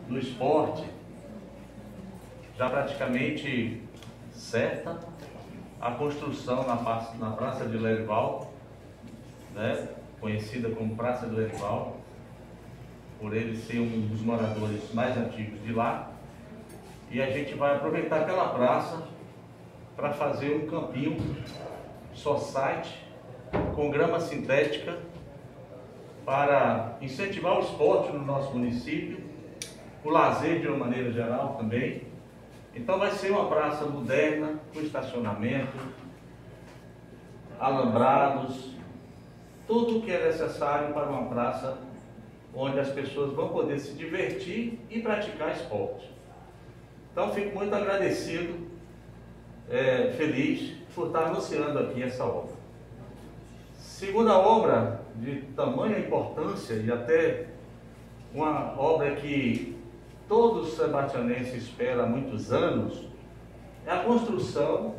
do esporte, já praticamente certa a construção na Praça de Lerival, né, conhecida como Praça de Lerival, por ele ser um dos moradores mais antigos de lá. E a gente vai aproveitar aquela praça para fazer um campinho society com grama sintética para incentivar o esporte no nosso município, o lazer de uma maneira geral também. Então vai ser uma praça moderna, com estacionamento, alambrados, tudo o que é necessário para uma praça onde as pessoas vão poder se divertir e praticar esporte. Então fico muito agradecido, feliz por estar anunciando aqui essa obra. Segunda obra de tamanha importância e até uma obra que todos os sebastianenses esperam há muitos anos, é a construção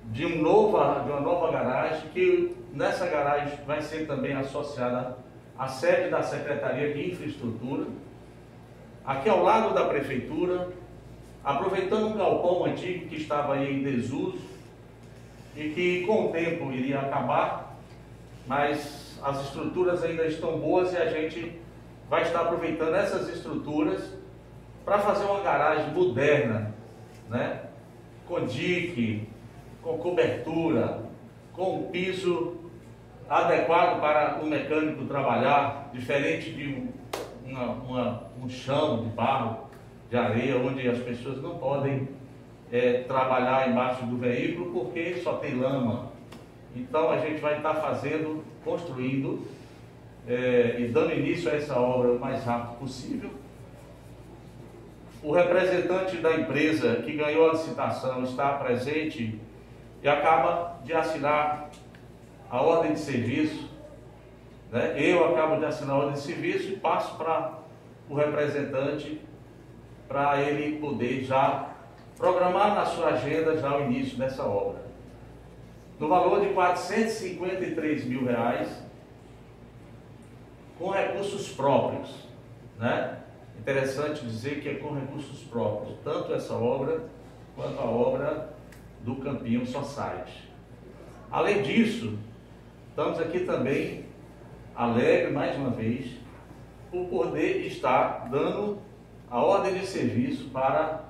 de uma nova garagem, que nessa garagem vai ser também associada a sede da Secretaria de Infraestrutura, aqui ao lado da Prefeitura, aproveitando um galpão antigo que estava aí em desuso e que com o tempo iria acabar, mas as estruturas ainda estão boas e a gente vai estar aproveitando essas estruturas para fazer uma garagem moderna, né? Com dique, com cobertura, com um piso adequado para o mecânico trabalhar, diferente de um chão de barro, de areia, onde as pessoas não podem trabalhar embaixo do veículo porque só tem lama. Então a gente vai estar construindo e dando início a essa obra o mais rápido possível. O representante da empresa que ganhou a licitação está presente e acaba de assinar a ordem de serviço, né? Eu acabo de assinar a ordem de serviço e passo para o representante para ele poder já programar na sua agenda já o início dessa obra. No valor de R$453 mil, com recursos próprios, né? Interessante dizer que é com recursos próprios, tanto essa obra quanto a obra do Campinho Society. Além disso, estamos aqui também alegres, mais uma vez, por poder estar dando a ordem de serviço para